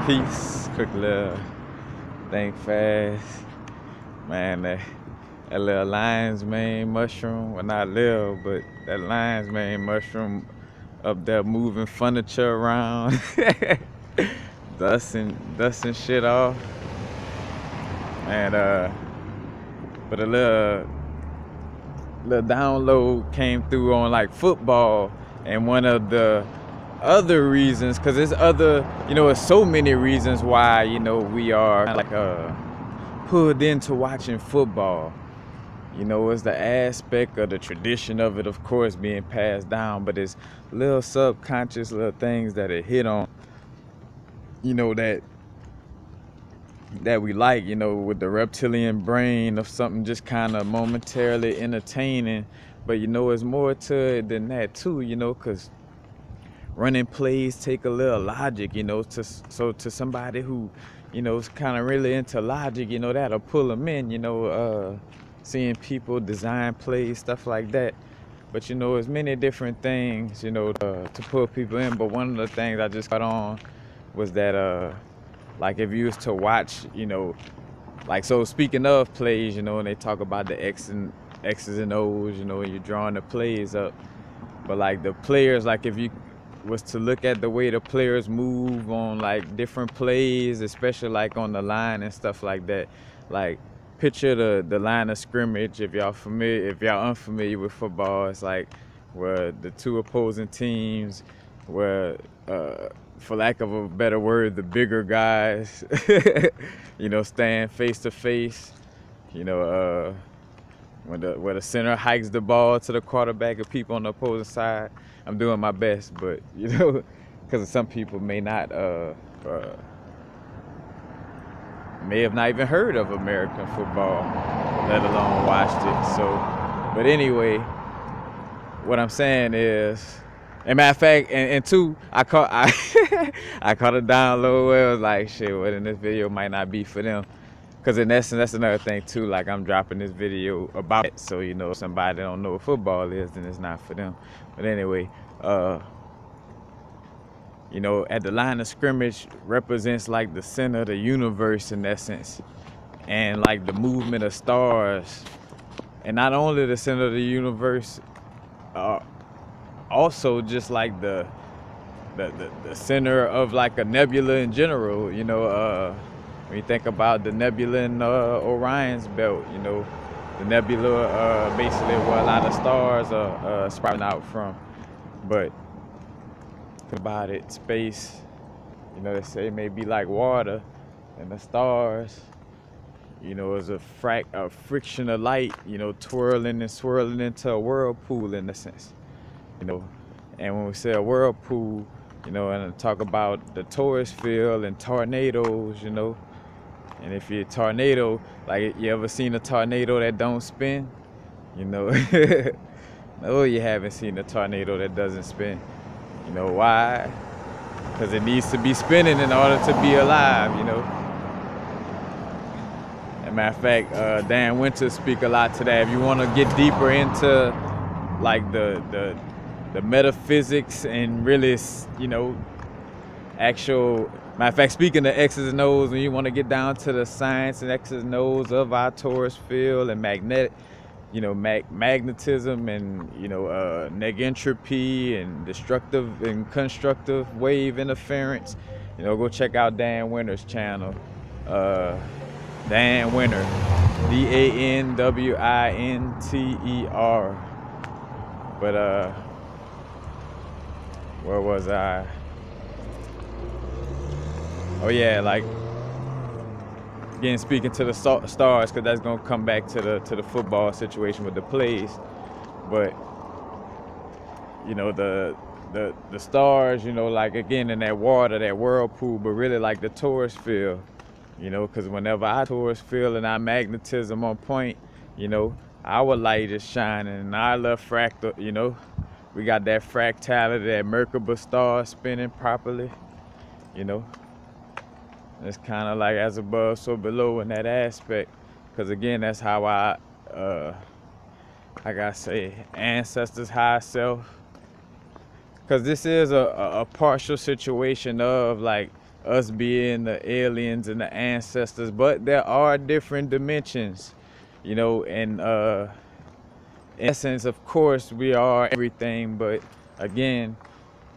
Peace, quick little thing fast. Man, that little lion's mane mushroom, well not little, but that lion's mane mushroom up there moving furniture around, dusting shit off. And but a little download came through on like football, and one of the other reasons, because there's other, there's so many reasons why, we are like pulled into watching football. It's the aspect of the tradition of it, of course, being passed down, but it's little subconscious little things that it hit on, that we like, with the reptilian brain of something just kind of momentarily entertaining. But it's more to it than that too, because running plays take a little logic, so to somebody who, is kind of really into logic, that'll pull them in, seeing people design plays, stuff like that. But, there's many different things, to pull people in. But one of the things I just got on was that, like if you was to watch, like, so speaking of plays, and they talk about the X's and O's, and you're drawing the plays up. But like the players, like if you was to look at the way the players move on like different plays, especially like on the line and stuff like that, like picture the line of scrimmage. If y'all unfamiliar with football, it's like where the two opposing teams, where for lack of a better word, the bigger guys stand face to face, where the center hikes the ball to the quarterback and people on the opposing side. I'm doing my best, but because some people may not may have not even heard of American football, let alone watched it. So, but anyway, what I'm saying is, and matter of fact, and two, I caught a download where it was like, shit, what in this video might not be for them. Because in essence, that's another thing too, like I'm dropping this video about it, so if somebody don't know what football is, then it's not for them. But anyway, at the line of scrimmage represents like the center of the universe in essence, and like the movement of stars. And not only the center of the universe, also just like the center of like a nebula in general, when you think about the nebula in Orion's belt, the nebula basically where a lot of stars are sprouting out from. But think about it, space, they say it may be like water, and the stars, is a friction of light, twirling and swirling into a whirlpool in a sense, And when we say a whirlpool, and talk about the torus field and tornadoes, and if you're a tornado, like you ever seen a tornado that don't spin? No, you haven't seen a tornado that doesn't spin. Why? Because it needs to be spinning in order to be alive, As a matter of fact, Dan Winter speak a lot to that. If you want to get deeper into like the metaphysics and really, actual, matter of fact, speaking of X's and O's, when you want to get down to the science and X's and O's of our torus field and magnetism and, negentropy and destructive and constructive wave interference, go check out Dan Winter's channel. Dan Winter, DANWINTER. But, where was I? Oh yeah, like again, speaking to the stars, because that's gonna come back to the football situation with the plays. But the stars, like again in that water, that whirlpool, but really like the torus field, because whenever our torus field and our magnetism on point, our light is shining, and our little fractal, we got that fractality, that Merkaba star spinning properly, It's kind of like as above, so below in that aspect. Because again, that's how I gotta say, ancestors, high self. Because this is a partial situation of like us being the aliens and the ancestors, but there are different dimensions, you know, and in essence, of course, we are everything, but again,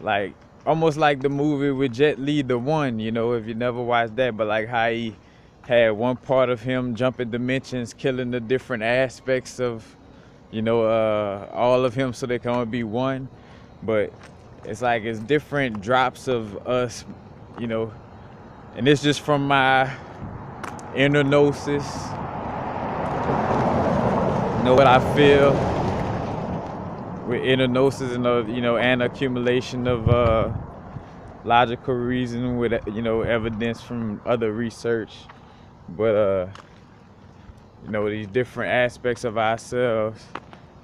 like almost like the movie with Jet Li, The One, you know, if you never watched that, but like how he had one part of him jumping dimensions, killing the different aspects of, you know, all of him so they can only be one. But it's like it's different drops of us, you know, and it's just from my inner gnosis, you know, what I feel with inner gnosis and, you know, an accumulation of logical reason with, you know, evidence from other research. But, you know, these different aspects of ourselves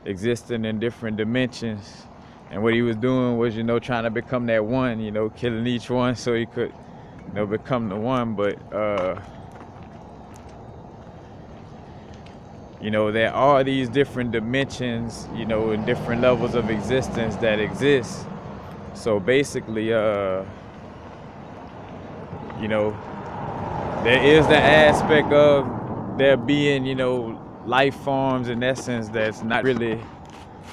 existing in different dimensions. And what he was doing was, you know, trying to become that one, you know, killing each one so he could, you know, become the one. But, you know, there are these different dimensions, you know, and different levels of existence that exist. So basically, you know, there is the aspect of there being, you know, life forms in essence that's not really,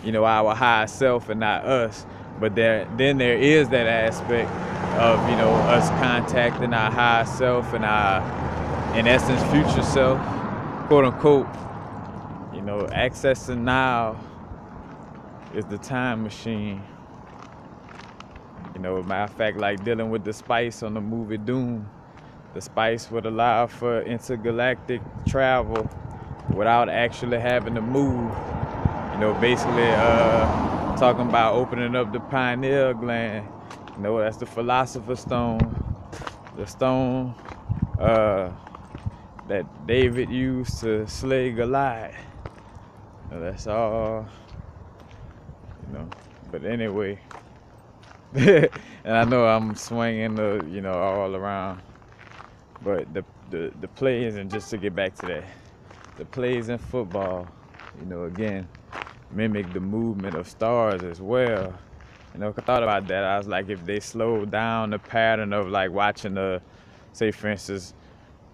you know, our higher self and not us. But then there is that aspect of, you know, us contacting our higher self and our, in essence, future self, quote unquote. You know, accessing now is the time machine. You know, matter of fact, like dealing with the spice on the movie Doom, the spice would allow for intergalactic travel without actually having to move. You know, basically talking about opening up the pineal gland. You know, that's the philosopher's stone, the stone that David used to slay Goliath. You know, that's all, you know. But anyway, and I know I'm swinging the, you know, all around. But the plays, and just to get back to that, the plays in football, you know, again, mimic the movement of stars as well. You know, I thought about that. I was like, if they slowed down the pattern of like watching say for instance,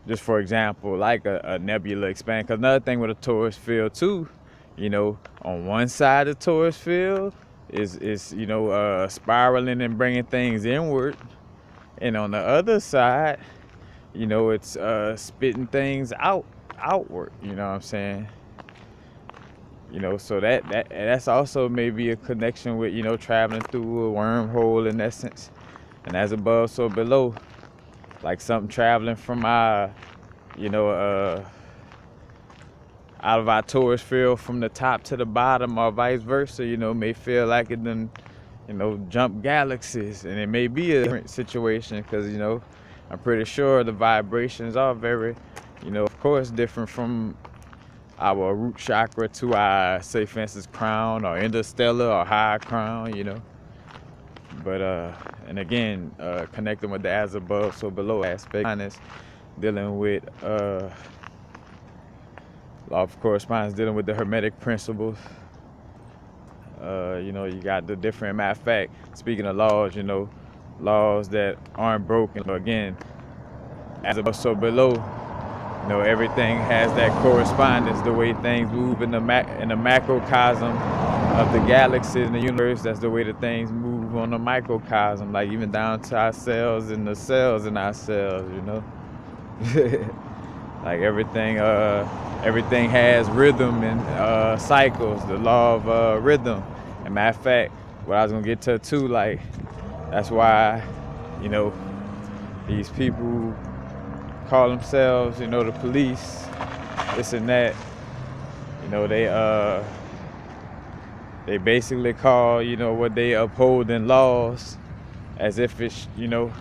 just for example, like a nebula expand. Because another thing with a torus field too, you know, on one side of the torus field is you know, spiraling and bringing things inward, and on the other side, you know, it's spitting things outward, you know what I'm saying? You know, so that's also maybe a connection with, you know, traveling through a wormhole in essence. And as above, so below. Like something traveling from our, you know, out of our torus field from the top to the bottom or vice versa, you know, may feel like it done, you know, jump galaxies. And it may be a different situation because, you know, I'm pretty sure the vibrations are very, you know, of course, different from our root chakra to our, say, for instance, crown or interstellar or high crown, you know. But, and again, connecting with the as above, so below aspect, dealing with law of correspondence, dealing with the Hermetic principles. You know, you got the different, matter of fact, speaking of laws, you know, laws that aren't broken. Again, as above, so below, you know, everything has that correspondence, the way things move in the macrocosm of the galaxies in the universe. That's the way that things move on the microcosm, like even down to our cells and the cells in our cells, you know. Like everything has rhythm and cycles, the law of rhythm. And matter of fact, what I was gonna get to too, like that's why, you know, these people call themselves, you know, the police, this and that, you know, they basically call, you know, what they upholding laws as if it's, you know,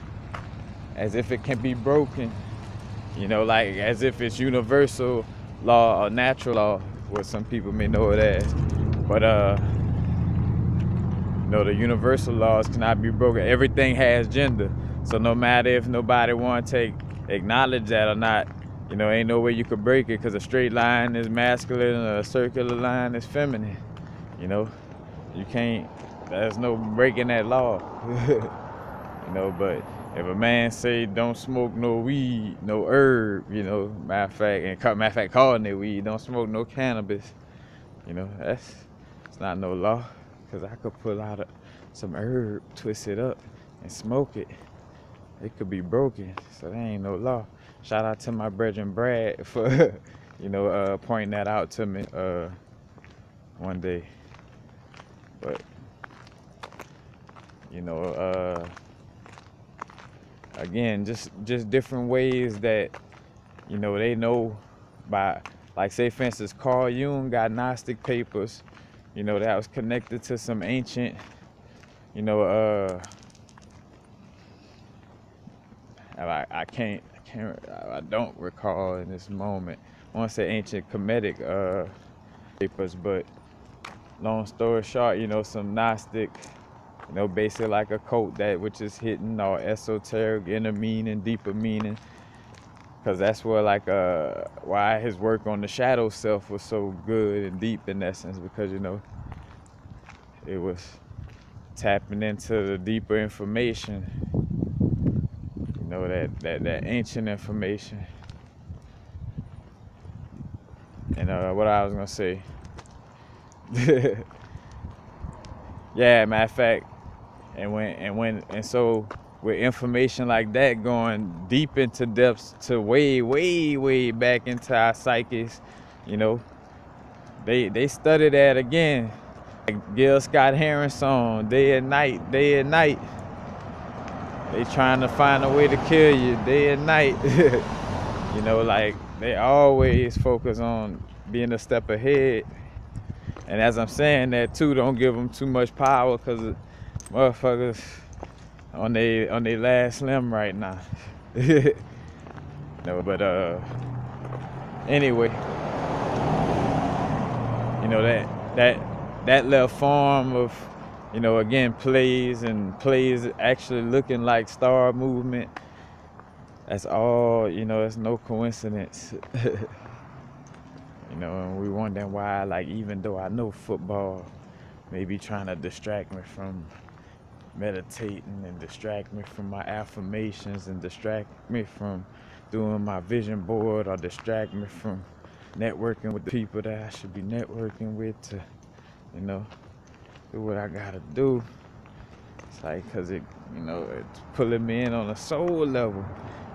as if it can be broken, you know, like as if it's universal law or natural law, what some people may know it as. But you know, the universal laws cannot be broken. Everything has gender, so no matter if nobody want to acknowledge that or not, you know, ain't no way you could break it, because a straight line is masculine and a circular line is feminine. You know, you can't, there's no breaking that law. you know. But if a man say don't smoke no weed, no herb, you know, matter of fact, calling it weed, don't smoke no cannabis, you know, it's not no law, cause I could pull out some herb, twist it up, and smoke it. It could be broken, so there ain't no law. Shout out to my brethren Brad for, you know, pointing that out to me one day. But you know, again, just different ways that, you know, they know by, like, say for instance, Carl Jung got Gnostic papers, you know, that was connected to some ancient, you know, I don't recall in this moment. I want to say ancient Kemetic papers, but long story short, you know, some Gnostic, you know, basically like a cult that which is hidden or esoteric, inner meaning, deeper meaning. Because that's where, like, why his work on the shadow self was so good and deep in essence, because, you know, it was tapping into the deeper information, you know, that ancient information. And what I was gonna say, yeah, matter of fact, and so with information like that going deep into depths to way back into our psyches, you know, they study that again. Like Gil Scott Heron song, day and night, day and night. They trying to find a way to kill you day and night. You know, like they always focus on being a step ahead. And as I'm saying that too, don't give them too much power, because motherfuckers on they last limb right now. No, but anyway, you know, that little form of, you know, again, plays actually looking like star movement. That's all, you know, it's no coincidence. You know, and we wondering why, like, even though I know football may be trying to distract me from meditating and distract me from my affirmations and distract me from doing my vision board or distract me from networking with the people that I should be networking with to, you know, do what I gotta do. It's like, cause it, you know, it's pulling me in on a soul level.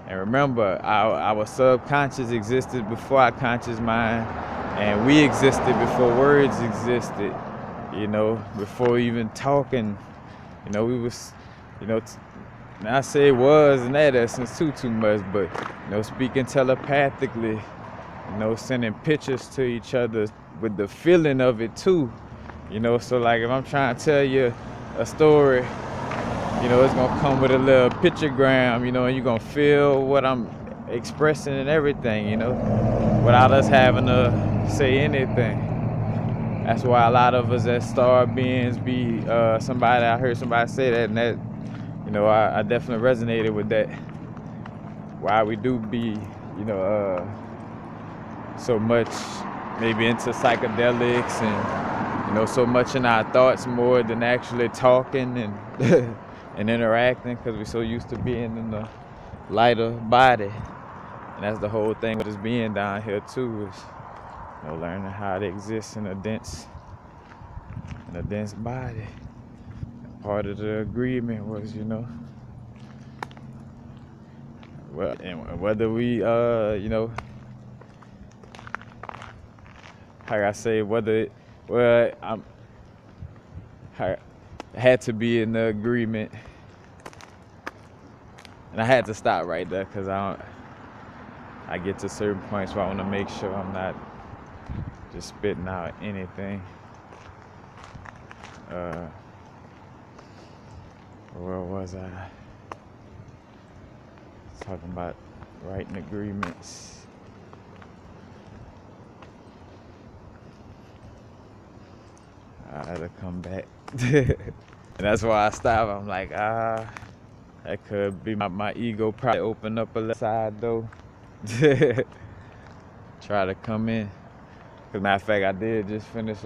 And remember, our subconscious existed before our conscious mind, and we existed before words existed, you know, before even talking. You know, we was, you know, and I say was in that essence too much, but, you know, speaking telepathically, you know, sending pictures to each other with the feeling of it too, you know. So like if I'm trying to tell you a story, you know, it's gonna come with a little pictogram, you know, and you're gonna feel what I'm expressing and everything, you know, without us having to say anything. That's why a lot of us as star beings be I heard somebody say that, and that, you know, I definitely resonated with that. Why we do be, you know, so much maybe into psychedelics and, you know, so much in our thoughts more than actually talking and and interacting, because we're so used to being in the lighter body. And that's the whole thing with us being down here too, is, you know, learning how to exist in a dense body. Part of the agreement was, you know, well, and whether we you know, like I say, I had to be in the agreement, and I had to stop right there, because I get to certain points where I want to make sure I'm not just spitting out anything. Where was I? Talking about writing agreements. I had to come back. And that's why I stopped. I'm like, that could be my ego probably open up a little side door. Try to come in. As a matter of fact, I did just finish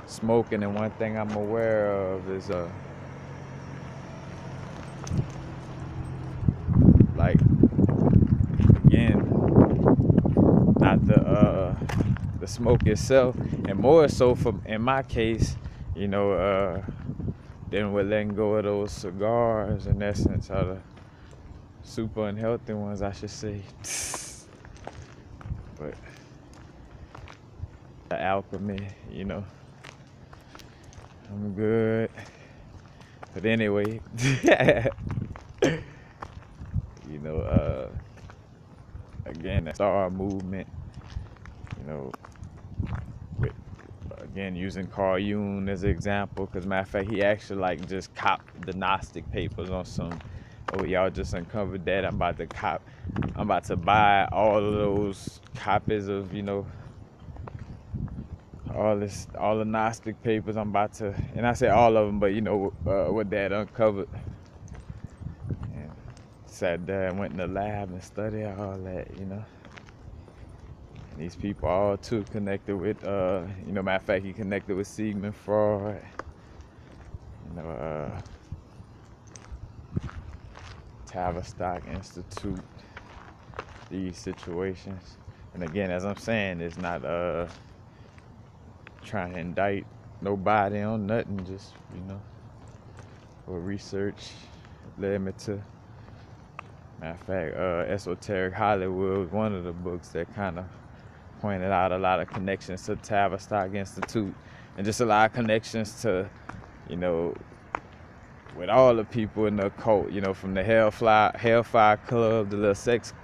smoking, and one thing I'm aware of is like, again, not the smoke itself, and more so from, in my case, you know, then we're letting go of those cigars, in essence, or the super unhealthy ones, I should say. But the alchemy, you know, I'm good. But anyway, you know, again, the star movement, you know, with, again, using Carl Jung as an example, because matter of fact, he actually like just copped the Gnostic papers on some, oh, y'all just uncovered that, I'm about to buy all of those copies of, you know, all the Gnostic papers. I'm about to, and I say all of them, but you know, what Dad uncovered. And sat there and went in the lab and studied all that, you know. And these people all too connected with, you know, matter of fact, he connected with Sigmund Freud, you know, Tavistock Institute, these situations. And again, as I'm saying, it's not trying to indict nobody on nothing, just, you know, for research led me to, matter of fact, Esoteric Hollywood was one of the books that kind of pointed out a lot of connections to Tavistock Institute, and just a lot of connections to, you know, with all the people in the occult, you know, from the Hellfire Club, the little sex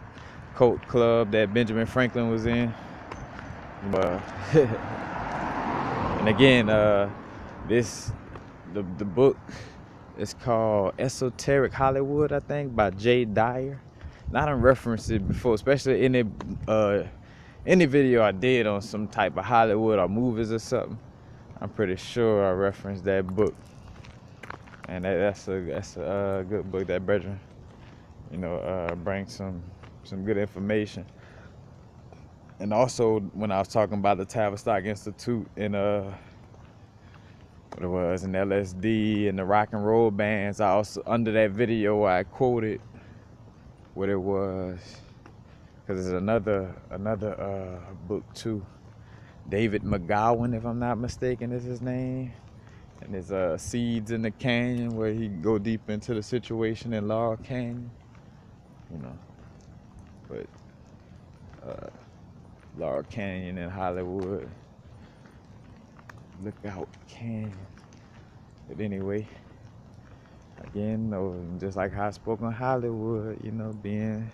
cult club that Benjamin Franklin was in. And again, the book is called Esoteric Hollywood, I think, by Jay Dyer. And I done referenced it before, especially in any video I did on some type of Hollywood or movies or something. I'm pretty sure I referenced that book, and that's a good book. That brethren, you know, brings some good information. And also, when I was talking about the Tavistock Institute and what it was, and LSD and the rock and roll bands, I also, under that video, I quoted what it was, because there's another book too. David McGowan, if I'm not mistaken, is his name. And there's Seeds in the Canyon, where he go deep into the situation in Laurel Canyon, you know. But Laurel Canyon in Hollywood, Lookout Canyon. But anyway, again, just like how I spoke on Hollywood, you know, being,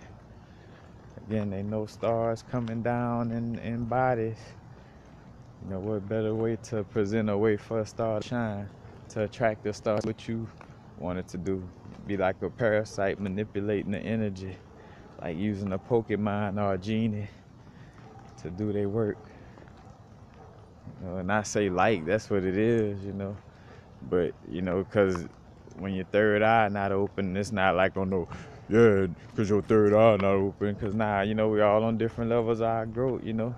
again, they know stars coming down in bodies. You know, what better way to present a way for a star to shine, to attract the star, what you wanted to do. Be like a parasite manipulating the energy, like using a Pokemon or a genie to do their work. You know, and I say like, that's what it is, you know. But, you know, because when your third eye not open, it's not like, oh no, yeah, because your third eye not open. Because nah, you know, we all on different levels of our growth, you know.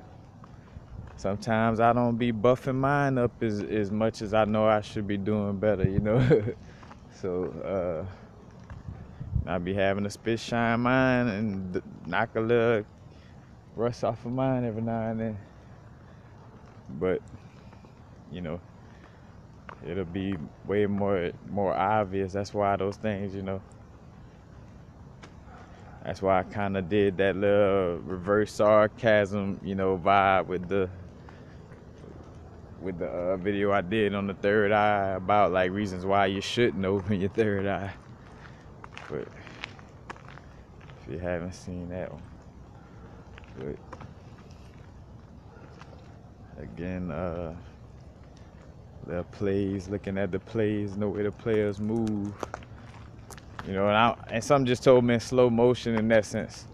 Sometimes I don't be buffing mine up as much as I know I should be doing better, you know. So I be having to spit shine mine and knock a little rust off of mine every now and then. But, you know, it'll be way more obvious. That's why those things, you know, that's why I kind of did that little reverse sarcasm, you know, vibe with the video I did on the third eye, about like reasons why you shouldn't open your third eye. But if you haven't seen that one, but again, the plays, looking at the plays, know where the players move, you know, and some just told me in slow motion, in essence,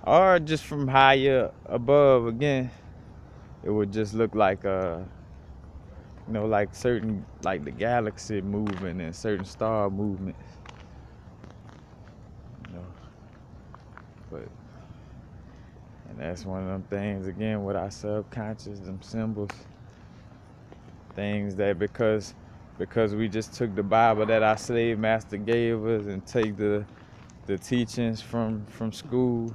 or just from higher above. Again, it would just look like you know, like certain, like the galaxy movement and certain star movements, you know. But, and that's one of them things, again, with our subconscious, them symbols, things that because we just took the Bible that our slave master gave us and take the the teachings from school,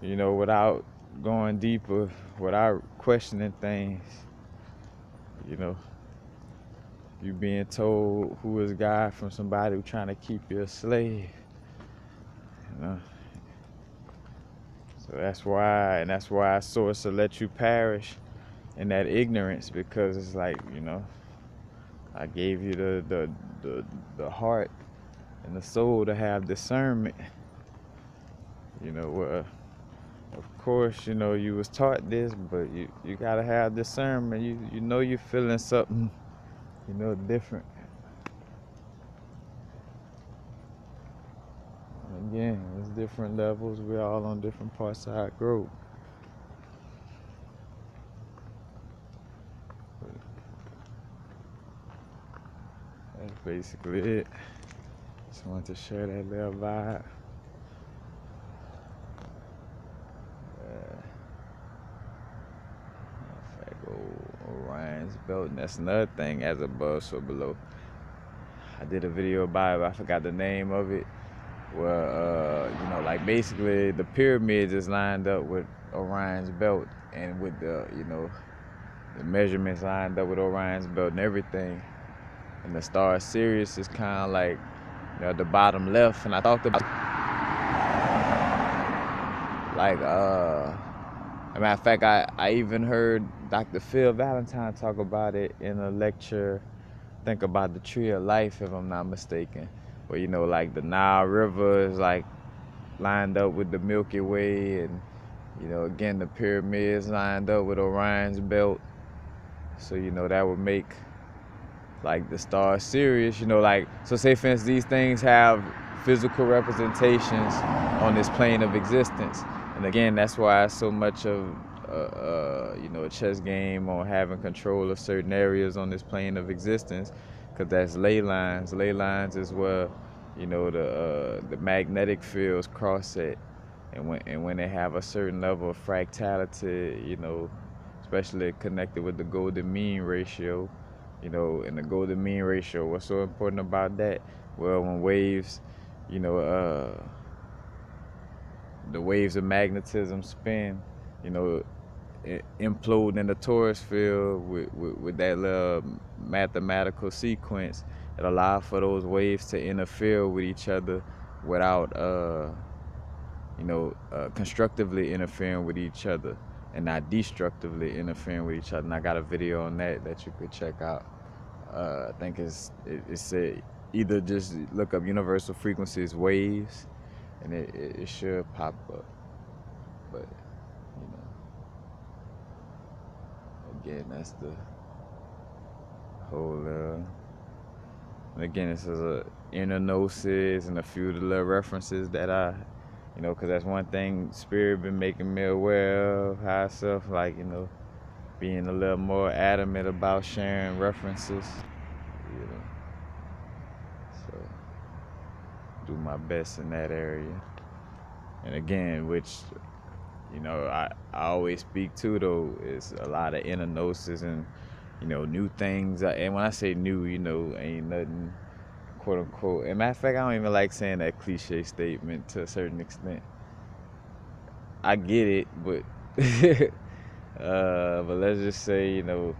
you know, without going deeper, without questioning things, you know. You being told who is God from somebody who's trying to keep you a slave, you know. So that's why source will let you perish in that ignorance, because it's like, you know, I gave you the heart and the soul to have discernment. You know, of course, you know, you was taught this, but you gotta have discernment. You know you're feeling something, you know, different. Again, there's different levels. We're all on different parts of our growth. That's basically it. Just wanted to share that little vibe. Orion's belt, and that's another thing, as above, so below. I did a video about it, I forgot the name of it, where, you know, like basically the pyramids is lined up with Orion's belt, and with the, you know, the measurements lined up with Orion's belt and everything. And the star Sirius is kind of like, you know, at the bottom left. And I talked about, like, as a matter of fact, I even heard Dr. Phil Valentine talk about it in a lecture, think about the tree of life, if I'm not mistaken. Where, you know, like the Nile River is like lined up with the Milky Way, and, you know, again, the pyramids lined up with Orion's belt. So, you know, that would make like the star Sirius, you know, like, so say for instance, these things have physical representations on this plane of existence. And again, that's why so much of, you know, a chess game on having control of certain areas on this plane of existence, because that's ley lines. Ley lines is where, you know, the magnetic fields cross it. And when they have a certain level of fractality, you know, especially connected with the golden mean ratio, you know, in the golden mean ratio, what's so important about that? Well, when waves, you know, the waves of magnetism spin, you know, implode in the torus field with that little mathematical sequence, it allows for those waves to interfere with each other without, you know, constructively interfering with each other and not destructively interfering with each other. And I got a video on that you could check out. I think it's either just look up universal frequencies waves, and it should pop up. But, you know, again, that's the whole, again, this is a inner gnosis and a few of the little references that I, you know, because that's one thing Spirit been making me aware of, high self, like, you know, being a little more adamant about sharing references, you know. So, do my best in that area. And again, which, you know, I always speak to, though, is a lot of inner gnosis and, you know, new things. And when I say new, you know, ain't nothing, quote unquote. And matter of fact, I don't even like saying that cliche statement to a certain extent. I get it, but but let's just say, you know,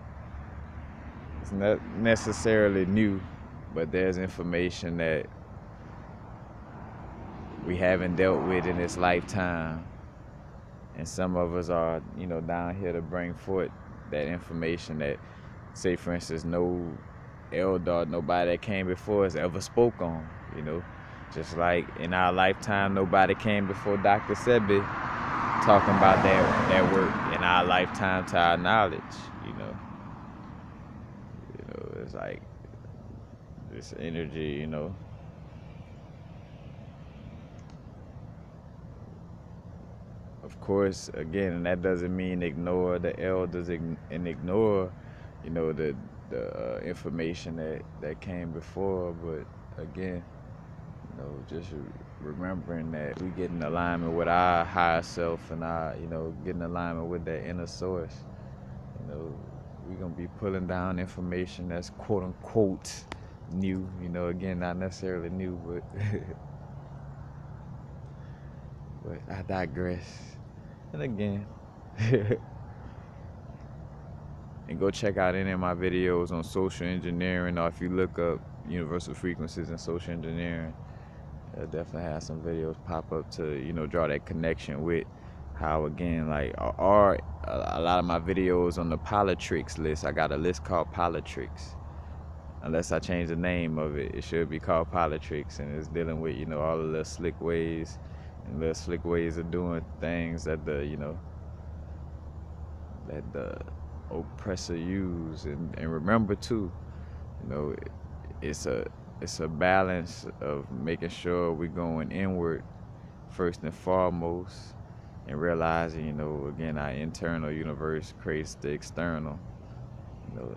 it's not necessarily new, but there's information that we haven't dealt with in this lifetime, and some of us are, you know, down here to bring forth that information that, say for instance, no elder, nobody that came before us ever spoke on, you know. Just like in our lifetime, nobody came before Dr. Sebi talking about that work in our lifetime to our knowledge, you know. You know, it's like this energy, you know. Of course, again, and that doesn't mean ignore the elders and ignore, you know, the information that came before. But again, you know, just remembering that we get in alignment with our higher self and our, you know, get in alignment with that inner source. You know, we're gonna be pulling down information that's quote unquote new. You know, again, not necessarily new, but But I digress. And again, and go check out any of my videos on social engineering, or if you look up universal frequencies and social engineering, it'll definitely have some videos pop up to, you know, draw that connection with how, again, like, are a lot of my videos on the Politrix list. I got a list called Politrix. Unless I change the name of it, it should be called Politrix, and it's dealing with, you know, all the little slick ways and little slick ways of doing things that the, you know, that the oppressor use. And remember too, you know, it's a balance of making sure we're going inward first and foremost, and realizing, you know, again, our internal universe creates the external, you know,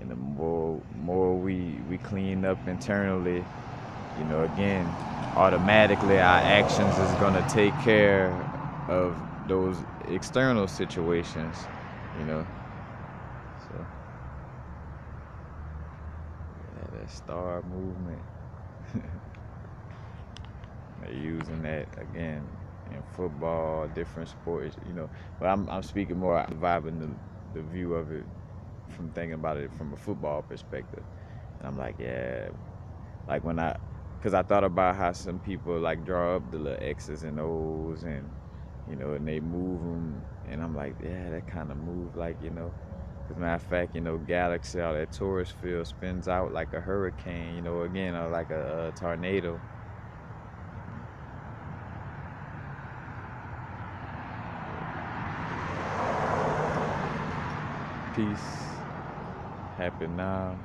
and the more we clean up internally, you know, again, automatically our actions is gonna take care of those external situations, you know. So yeah, that star movement, they're using that again in football, different sports, you know. But I'm speaking more vibing the view of it from thinking about it from a football perspective. And I'm like, yeah, like because I thought about how some people like draw up the little X's and O's, and, you know, and they move them, and I'm like, yeah, that kind of move, like, you know. As a matter of fact, you know, Galaxy out at Taurus field spins out like a hurricane, you know, again, or like a tornado. Peace, happy now.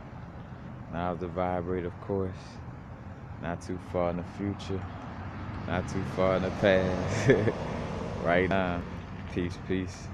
Now's the vibrate, of course. Not too far in the future, not too far in the past. Right now. Peace, peace.